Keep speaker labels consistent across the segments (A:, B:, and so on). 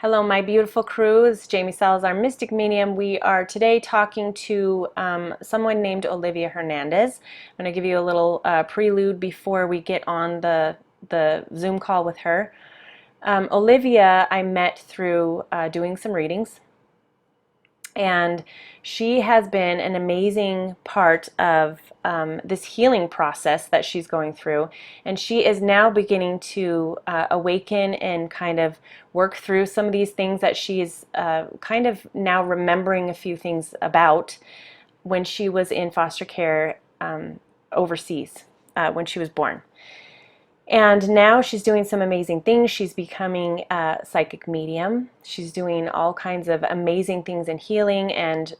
A: Hello, my beautiful crew. It's Jamie Salazar, Mystic Medium. We are today talking to someone named Olivia Hernandez. I'm going to give you a little prelude before we get on the Zoom call with her. Olivia, I met through doing some readings, and she has been an amazing part of this healing process that she's going through. And she is now beginning to awaken and kind of work through some of these things that she's kind of now remembering a few things about when she was in foster care overseas when she was born. And now she's doing some amazing things. She's becoming a psychic medium. She's doing all kinds of amazing things in healing and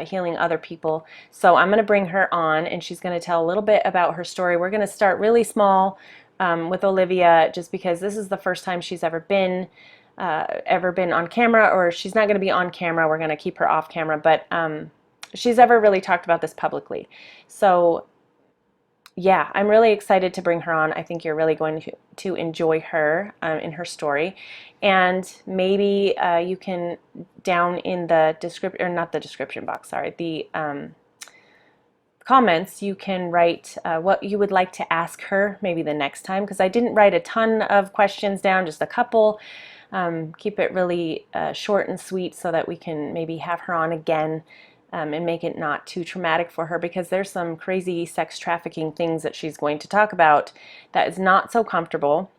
A: healing other people. So I'm going to bring her on, and she's going to tell a little bit about her story. We're going to start really small with Olivia, just because this is the first time she's ever been on camera, or she's not going to be on camera. We're going to keep her off camera, but she's ever really talked about this publicly. So yeah, I'm really excited to bring her on. I think you're really going to enjoy her in her story. And maybe you can, down in the description, or not the description box, sorry, the comments, you can write what you would like to ask her maybe the next time, because I didn't write a ton of questions down, just a couple. Keep it really short and sweet so that we can maybe have her on again and make it not too traumatic for her, because there's some crazy sex trafficking things that she's going to talk about that is not so comfortable.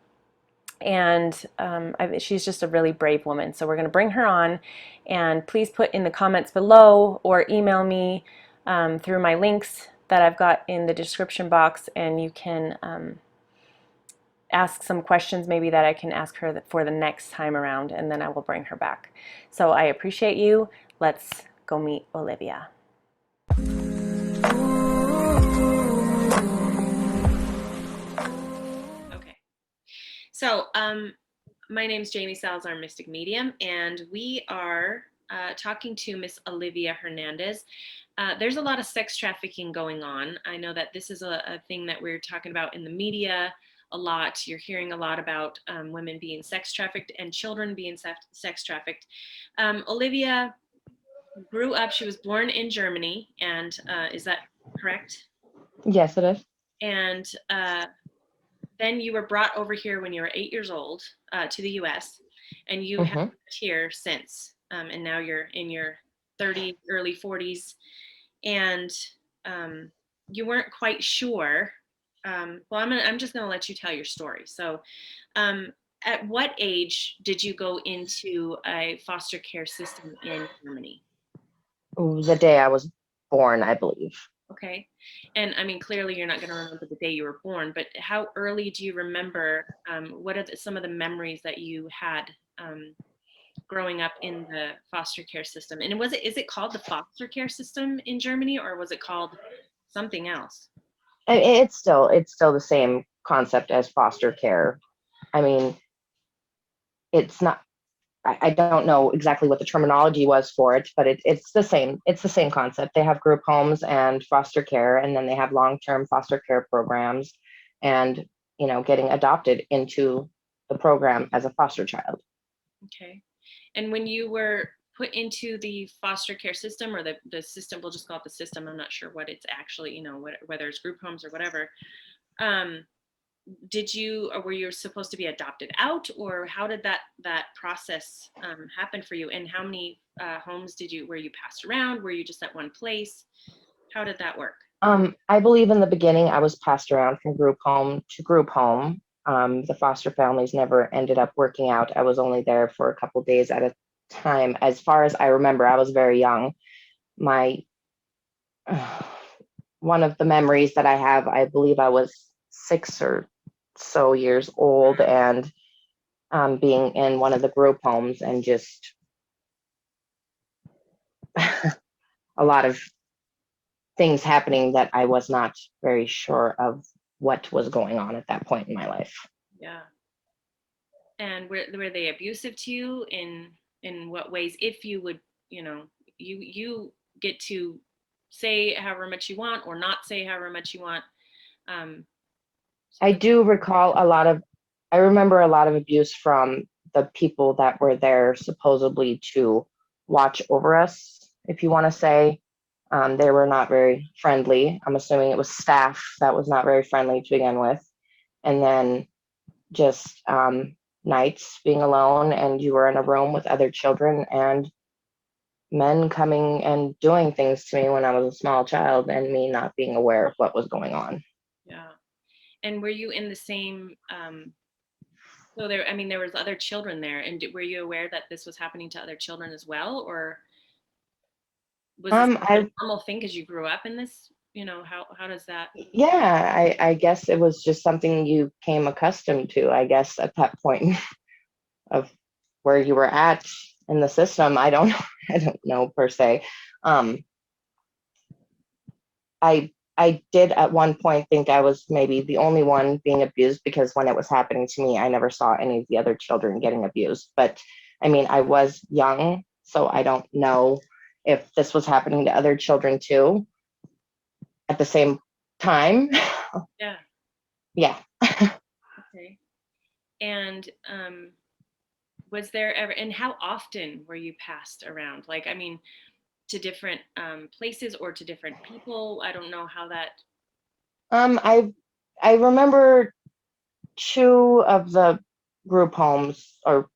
A: And she's just a really brave woman. So we're going to bring her on, and please put in the comments below or email me through my links that I've got in the description box, and you can ask some questions maybe that I can ask her for the next time around, and then I will bring her back. So I appreciate you. Let's go meet Olivia. Okay. So my name's Jamie Salazar, Mystic Medium, and we are talking to Miss Olivia Hernandez. There's a lot of sex trafficking going on. I know that this is a thing that we're talking about in the media a lot. You're hearing a lot about women being sex trafficked and children being sex trafficked. Olivia grew up, she was born in Germany, and is that correct?
B: Yes, it is.
A: And then you were brought over here when you were 8 years old to the US, and you have
B: Mm-hmm.
A: lived here since. And now you're in your 30s, early 40s, and you weren't quite sure. Well, I'm just going to let you tell your story. So, at what age did you go into a foster care system in Germany?
B: The day I was born, I believe.
A: Okay. And I mean, clearly you're not going to remember the day you were born, but how early do you remember? What are some of the memories that you had growing up in the foster care system? And is it called the foster care system in Germany, or was it called something else?
B: And it's still the same concept as foster care. I mean, it's not. I don't know exactly what the terminology was for it, but it's the same. It's the same concept. They have group homes and foster care, and then they have long-term foster care programs, and getting adopted into the program as a foster child.
A: Okay. And when you were put into the foster care system, or the system, we'll just call it the system. I'm not sure what it's actually, whether it's group homes or whatever. Um, did you, or were you supposed to be adopted out, or how did that process happen for you? And how many homes were you passed around? Were you just at one place? How did that work?
B: I believe in the beginning I was passed around from group home to group home. The foster families never ended up working out. I was only there for a couple days at a time. As far as I remember, I was very young. My One of the memories that I have, I believe I was 6 or so years old, and being in one of the group homes, and just a lot of things happening that I was not very sure of what was going on at that point in my life.
A: Yeah. And were they abusive to you in what ways? If you would, you get to say however much you want or not say however much you want. Um,
B: I do recall I remember a lot of abuse from the people that were there supposedly to watch over us, if you want to say. They were not very friendly. I'm assuming it was staff that was not very friendly to begin with. And then just nights being alone, and you were in a room with other children and men coming and doing things to me when I was a small child, and me not being aware of what was going on.
A: Yeah. And were you in the same, so there, I mean, there was other children there, and were you aware that this was happening to other children as well, or was this a
B: I
A: normal thing because you grew up in this? You know, how does that?
B: Yeah, I guess it was just something you came accustomed to, I guess, at that point of where you were at in the system. I don't I don't know per se. Um, I did at one point think I was maybe the only one being abused, because when it was happening to me, I never saw any of the other children getting abused. But I mean, I was young, so I don't know if this was happening to other children too at the same time.
A: Yeah.
B: Yeah.
A: Okay. And was there ever, and how often were you passed around? Like, I mean, to different places or to different people? I don't know how that.
B: Um, I I remember two of the group homes, or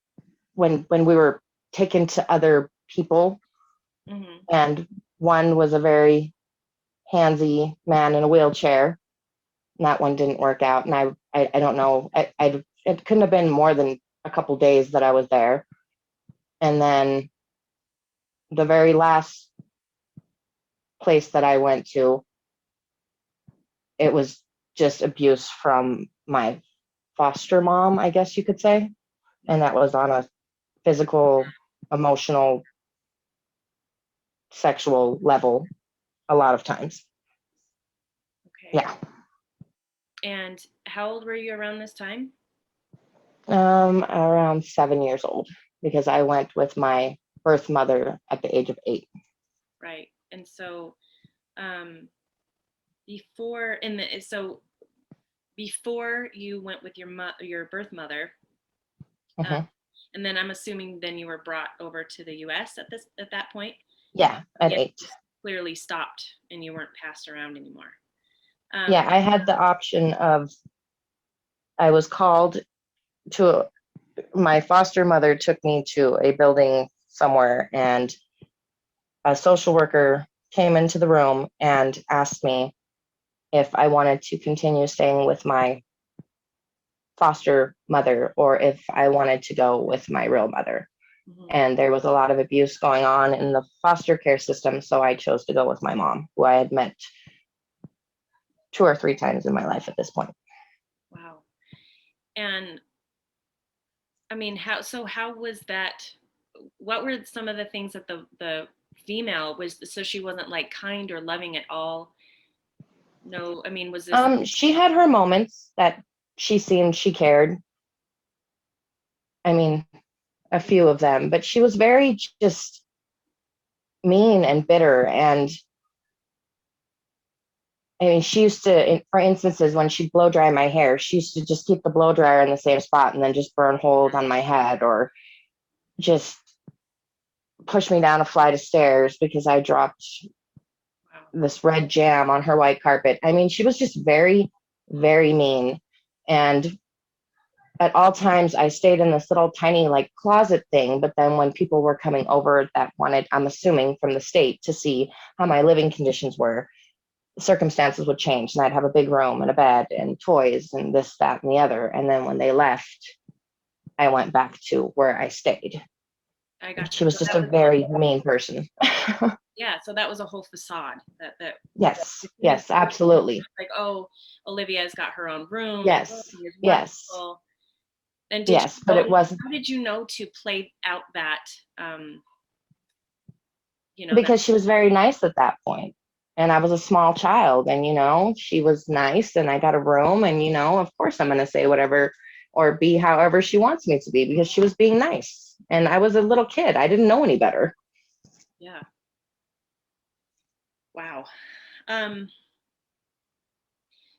B: when we were taken to other people,
A: Hmm.
B: and one was a very handsy man in a wheelchair, and that one didn't work out. And I don't know, it couldn't have been more than a couple days that I was there. And then the very last place that I went to, it was just abuse from my foster mom, I guess you could say. And that was on a physical, emotional, sexual level a lot of times.
A: Okay.
B: Yeah.
A: And how old were you around this time?
B: Around 7 years old, because I went with my birth mother at the age of 8.
A: Right. And so um, before in the so before you went with your birth mother, uh,
B: Hmm.
A: and then I'm assuming then you were brought over to the U.S. at that point.
B: Yeah, at
A: Yeah,
B: 8.
A: just clearly stopped, and you weren't passed around anymore.
B: Yeah,
A: Um,
B: I had the option of, I was called to, my foster mother took me to a building somewhere, and a social worker came into the room and asked me if I wanted to continue staying with my foster mother or if I wanted to go with my real mother.
A: mhm.
B: And there was a lot of abuse going on in the foster care system, so I chose to go with my mom, who I had met 2 or 3 times in my life at this point.
A: Wow. And I mean, how was that? What were some of the things that the female was, so she wasn't like kind or loving at all? No, I mean, was this?
B: She had her moments that she seemed she cared. I mean, a few of them, but she was very just mean and bitter. And I mean, she used to, for instances, when she'd blow dry my hair, she used to just keep the blow dryer in the same spot and then just burn holes on my head, or just push me down a flight of stairs because I dropped
A: Wow.
B: this red jam on her white carpet. I mean, she was just very, very mean. And at all times, I stayed in this little tiny like closet thing. But then when people were coming over that wanted, I'm assuming from the state, to see how my living conditions were, circumstances would change, and I'd have a big room and a bed and toys and this, that, and the other. And then when they left, I went back to where I stayed.
A: I got
B: She
A: you.
B: was
A: So
B: just
A: that
B: a
A: was,
B: very mean person.
A: yeah. So that was a whole facade that
B: Yes,
A: you
B: yes, absolutely.
A: like, oh, Olivia's got her own room and
B: Yes,
A: she is
B: yes,
A: wonderful. And did you
B: yes. But
A: know?
B: it wasn't,
A: How did you know to play out that? Um, that.
B: because she was very nice at that point. And I was a small child, and she was nice, and I got a room, and of course I'm going to say whatever or be however she wants me to be, because she was being nice. And I was a little kid. I didn't know any better.
A: Yeah. Wow. Um,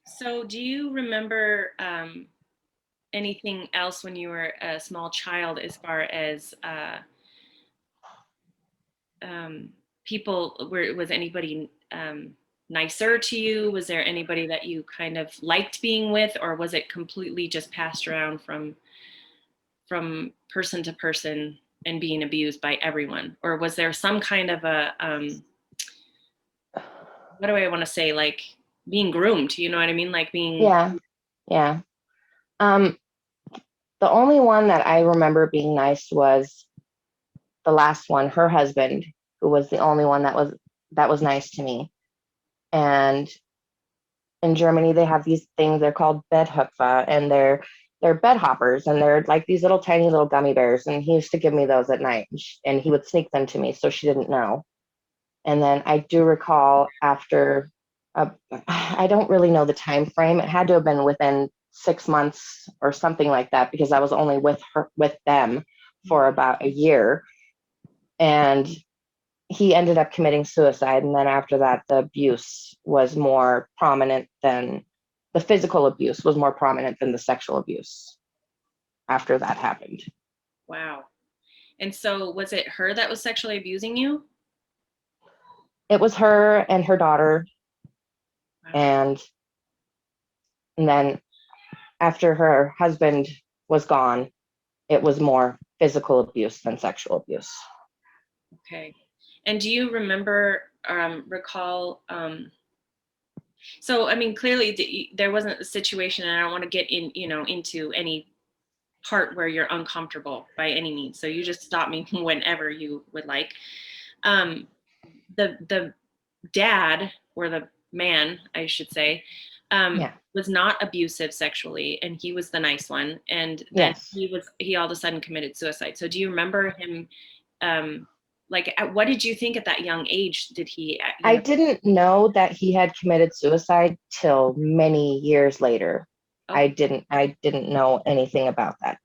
A: so do you remember? anything else when you were a small child as far as um, people? Was anybody nicer to you? Was there anybody that you kind of liked being with, or was it completely just passed around from person to person and being abused by everyone? Or was there some kind of a what do I want to say, like being groomed? You know what I mean? Like being
B: Yeah, yeah. Um, the only one that I remember being nice was the last one, her husband, who was the only one that was nice to me. And in Germany, they have these things. They're called Bedhupfer, and they're bed hoppers, and they're like these little tiny little gummy bears. And he used to give me those at night, and he would sneak them to me, so she didn't know. And then I do recall after, I don't really know the time frame. It had to have been within 6 months or something like that, because I was only with them for about a year, and he ended up committing suicide. And then after that, the abuse was more prominent than the physical abuse was more prominent than the sexual abuse after that happened.
A: wow. And so was it her that was sexually abusing you?
B: It was her and her daughter.
A: Wow.
B: And, and then after her husband was gone, it was more physical abuse than sexual abuse.
A: Okay. And do you remember, recall, so I mean, clearly there wasn't a situation, and I don't want to get in, into any part where you're uncomfortable by any means. So you just stop me whenever you would like. Um, the dad, or the man, I should say,
B: Yeah.
A: was not abusive sexually, and he was the nice one. And then
B: Yes.
A: he all of a sudden committed suicide. So do you remember him? Um, like, what did you think at that young age? Did he,
B: I didn't know that he had committed suicide till many years later.
A: Oh,
B: I didn't know anything about that.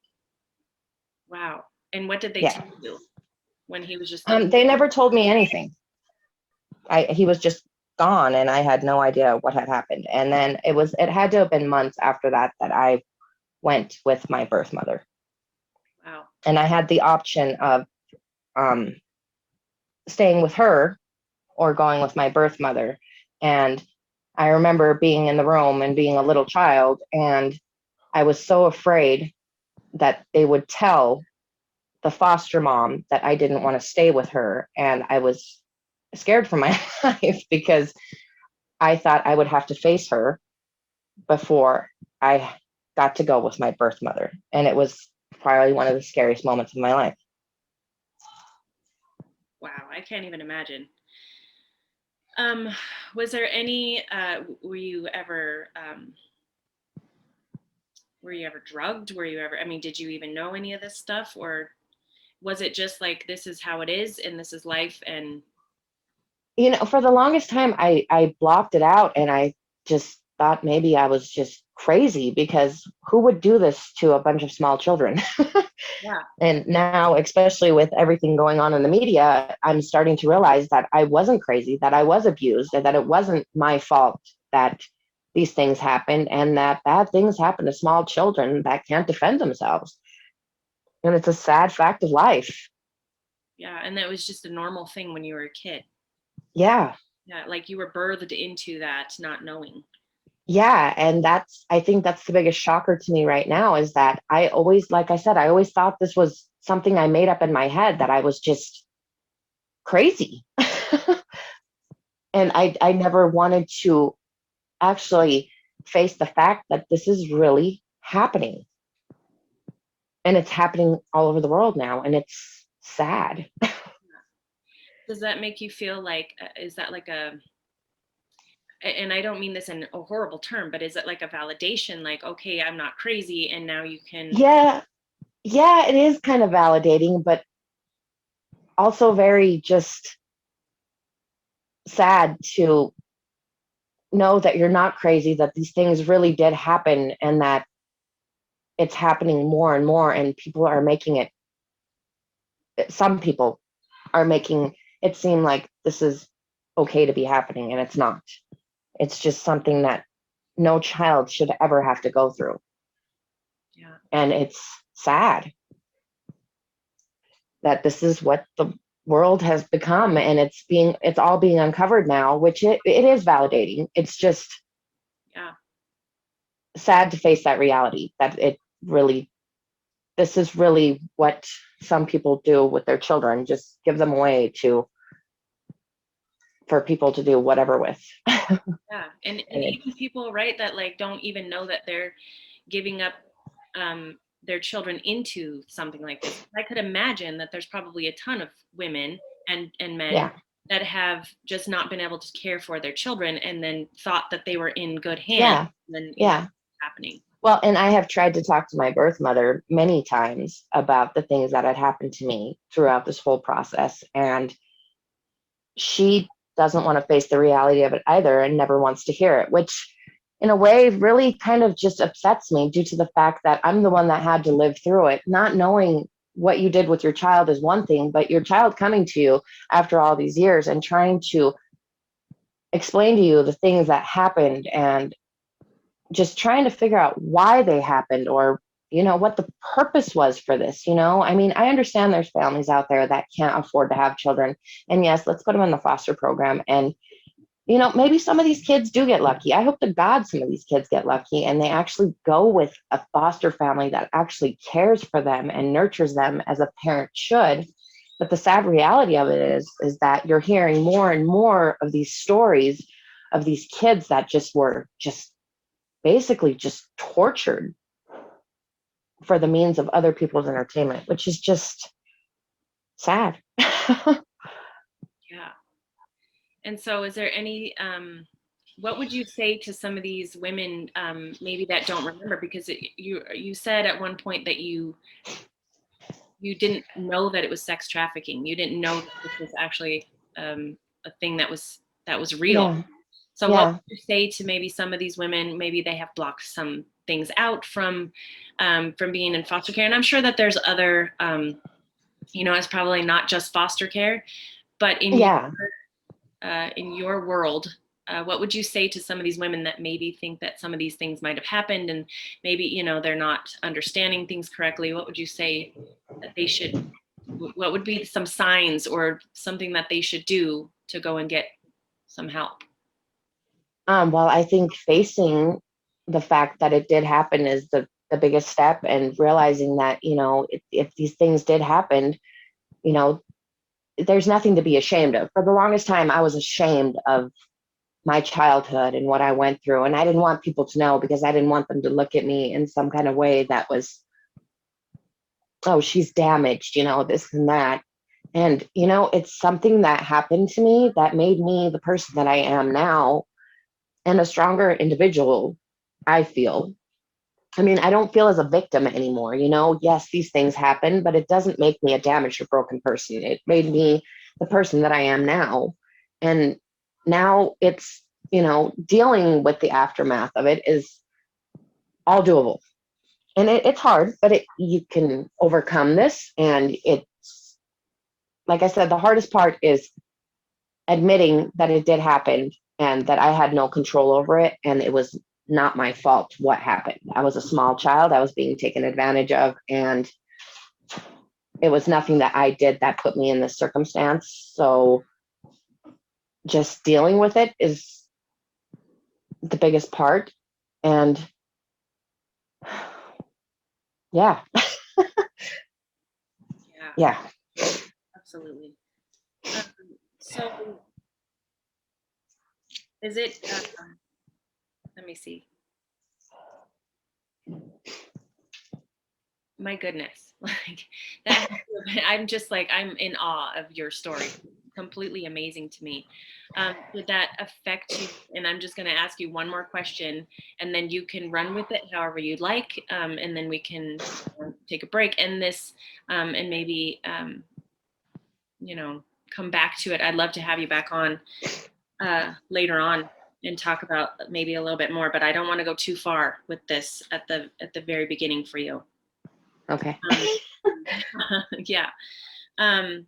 A: wow. And what did they
B: Yeah.
A: tell you when he was just still?
B: They never told me anything. He was just gone, and I had no idea what had happened. And then it had to have been months after that that I went with my birth mother.
A: Wow.
B: And I had the option of um, staying with her or going with my birth mother. And I remember being in the room and being a little child, and I was so afraid that they would tell the foster mom that I didn't want to stay with her. And I was scared for my life, because I thought I would have to face her before I got to go with my birth mother. And it was probably one of the scariest moments of my life.
A: Wow. I can't even imagine. Um, was there any, were you ever drugged? Were you ever, I mean, did you even know any of this stuff? Or was it just like, this is how it is and this is life? And
B: For the longest time, I blocked it out, and I just thought maybe I was just crazy, because who would do this to a bunch of small children?
A: yeah,
B: And now, especially with everything going on in the media, I'm starting to realize that I wasn't crazy, that I was abused, and that it wasn't my fault that these things happened, and that bad things happen to small children that can't defend themselves. And it's a sad fact of life.
A: yeah. And that was just a normal thing when you were a kid.
B: Yeah.
A: Yeah, like you were birthed into that, not knowing.
B: Yeah. And I think that's the biggest shocker to me right now, is that I always, like I said, I always thought this was something I made up in my head, that I was just crazy. And I never wanted to actually face the fact that this is really happening. And it's happening all over the world now. And it's sad.
A: Does that make you feel like, is that like and I don't mean this in a horrible term, but is it like a validation? Like, okay, I'm not crazy, and now you can.
B: Yeah. Yeah, it is kind of validating, but also very just sad to know that you're not crazy, that these things really did happen, and that it's happening more and more, and people are making it, some people are making it seem like this is okay to be happening, and it's not. It's just something that no child should ever have to go through.
A: Yeah.
B: And it's sad that this is what the world has become, and it's all being uncovered now, which it is validating. It's just
A: Yeah.
B: sad to face that reality that it really this is really what some people do with their children, just give them away to for people to do whatever with.
A: Yeah. And
B: And
A: even
B: it's
A: people, right, that like don't even know that they're giving up their children into something like this. I could imagine that there's probably a ton of women and men
B: yeah,
A: that have just not been able to care for their children and then thought that they were in good hands,
B: yeah,
A: and then
B: yeah.
A: happening.
B: Well, and I have tried to talk to my birth mother many times about the things that had happened to me throughout this whole process, and she doesn't want to face the reality of it either and never wants to hear it, which in a way really kind of just upsets me due to the fact that I'm the one that had to live through it. Not knowing what you did with your child is one thing, but your child coming to you after all these years and trying to explain to you the things that happened and just trying to figure out why they happened, or what the purpose was for this. I mean, I understand there's families out there that can't afford to have children, and yes, let's put them in the foster program, and maybe some of these kids do get lucky. I hope to God some of these kids get lucky and they actually go with a foster family that actually cares for them and nurtures them as a parent should. But the sad reality of it is that you're hearing more and more of these stories of these kids that just were just basically just tortured for the means of other people's entertainment, which is just sad.
A: Yeah. And so is there any what would you say to some of these women maybe that don't remember, because you said at one point that you didn't know that it was sex trafficking. You didn't know that this was actually a thing that was real.
B: Yeah,
A: So what
B: yeah,
A: would you say to maybe some of these women? Maybe they have blocked some things out from being in foster care, and I'm sure that there's other it's probably not just foster care, but
B: yeah.
A: in your world, what would you say to some of these women that maybe think that some of these things might have happened, and maybe they're not understanding things correctly? What would you say that they should? What would be some signs or something that they should do to go and get some help?
B: Well, I think facing the fact that it did happen is the biggest step, and realizing that, if these things did happen, you know, there's nothing to be ashamed of. For the longest time, I was ashamed of my childhood and what I went through. And I didn't want people to know because I didn't want them to look at me in some kind of way that was, oh, she's damaged, this and that. And, it's something that happened to me that made me the person that I am now and a stronger individual, I feel. I mean, I don't feel as a victim anymore. Yes, these things happen, but it doesn't make me a damaged or broken person. It made me the person that I am now. And now it's, dealing with the aftermath of it is all doable. And it's hard, but you can overcome this. And it's, like I said, the hardest part is admitting that it did happen and that I had no control over it. And it was not my fault what happened. I was a small child. I was being taken advantage of. And it was nothing that I did that put me in this circumstance. So just dealing with it is the biggest part. And yeah,
A: Yeah,
B: yeah.
A: absolutely. Um, so is it? Let me see. My goodness, like that. I'm just like I'm in awe of your story. Completely amazing to me. Did that affect you? And I'm just going to ask you one more question, and then you can run with it however you'd like, and then we can take a break, end this, and maybe you know come back to it. I'd love to have you back on later on and talk about maybe a little bit more, but I don't want to go too far with this at the very beginning for you.
B: Okay.
A: Um, yeah. Um,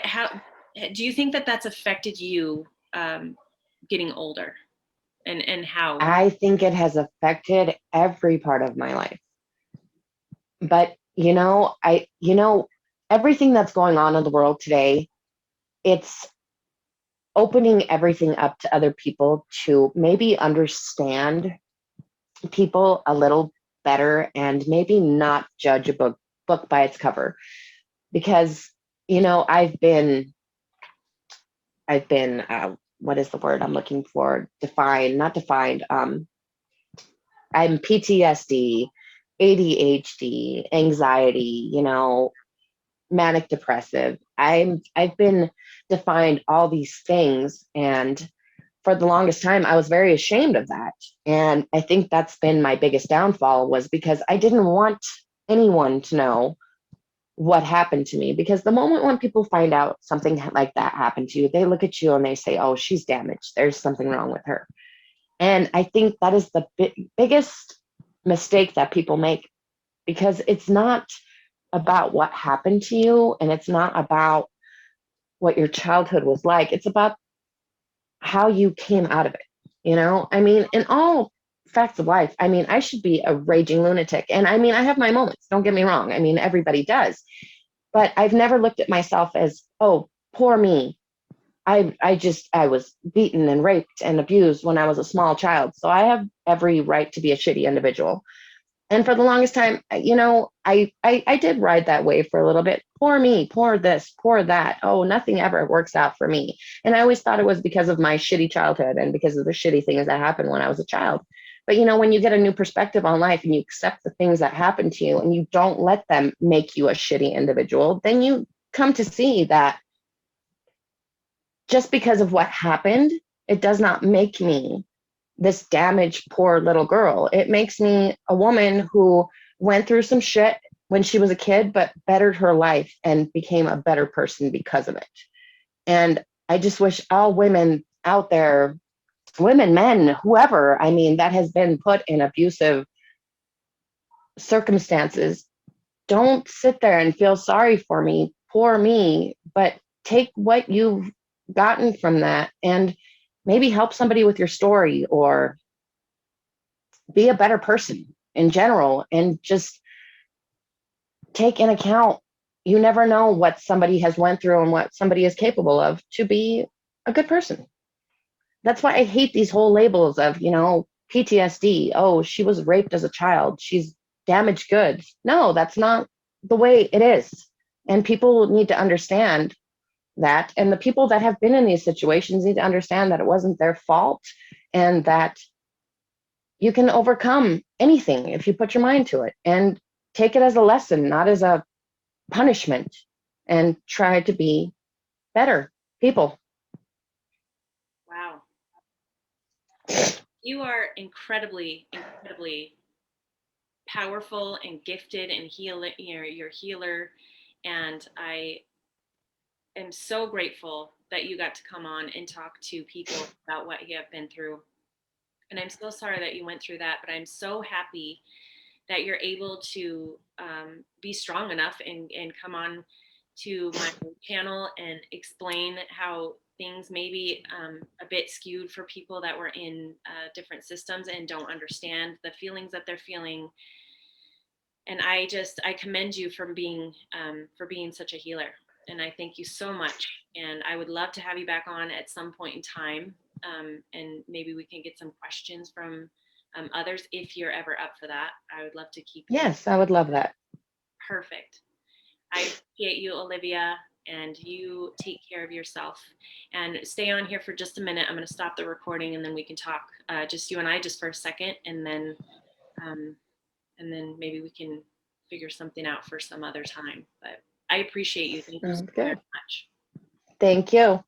A: how do you think that that's affected you getting older? and how?
B: I think it has affected every part of my life. But everything that's going on in the world today, it's opening everything up to other people to maybe understand people a little better and maybe not judge a book by its cover. Because I've been what is the word I'm looking for? Defined, not defined. I'm PTSD, ADHD, anxiety, manic depressive. I've been defined all these things, and for the longest time I was very ashamed of that. And I think that's been my biggest downfall, was because I didn't want anyone to know what happened to me, because the moment when people find out something like that happened to you, they look at you and they say, "Oh, she's damaged. There's something wrong with her." And I think that is the biggest mistake that people make, because it's not about what happened to you, and it's not about what your childhood was like. It's about how you came out of it. I mean, in all facts of life, I mean, I should be a raging lunatic. And I mean, I have my moments, don't get me wrong. I mean, everybody does. But I've never looked at myself as, oh, poor me. I was beaten and raped and abused when I was a small child. So I have every right to be a shitty individual. And for the longest time, I did ride that wave for a little bit. Poor me, poor this, poor that. Oh, nothing ever works out for me. And I always thought it was because of my shitty childhood and because of the shitty things that happened when I was a child. But when you get a new perspective on life and you accept the things that happen to you and you don't let them make you a shitty individual, then you come to see that just because of what happened, it does not make me this damaged, poor little girl. It makes me a woman who went through some shit when she was a kid, but bettered her life and became a better person because of it. And I just wish all women out there, women, men, whoever, I mean, that has been put in abusive circumstances, don't sit there and feel sorry for me, poor me, but take what you've gotten from that and maybe help somebody with your story, or be a better person in general, and just take in account, you never know what somebody has went through and what somebody is capable of to be a good person. That's why I hate these whole labels of, PTSD. Oh, she was raped as a child, she's damaged goods. No, that's not the way it is. And people need to understand that. And the people that have been in these situations need to understand that it wasn't their fault, and that you can overcome anything if you put your mind to it, and take it as a lesson, not as a punishment, and try to be better people.
A: Wow. You are incredibly, incredibly powerful and gifted and you're a healer. And I am so grateful that you got to come on and talk to people about what you have been through. And I'm so sorry that you went through that, but I'm so happy that you're able to be strong enough and come on to my channel and explain how things may be a bit skewed for people that were in different systems and don't understand the feelings that they're feeling. And I commend you for being such a healer. And I thank you so much. And I would love to have you back on at some point in time. And maybe we can get some questions from others if you're ever up for that. I would love to keep you.
B: Yes, I would love that.
A: Perfect. I appreciate you, Olivia, and you take care of yourself. And stay on here for just a minute. I'm going to stop the recording and then we can talk, just you and I, just for a second, um, and then maybe we can figure something out for some other time. But I appreciate you. Thank you so
B: Sounds
A: very
B: good.
A: much.
B: Thank you.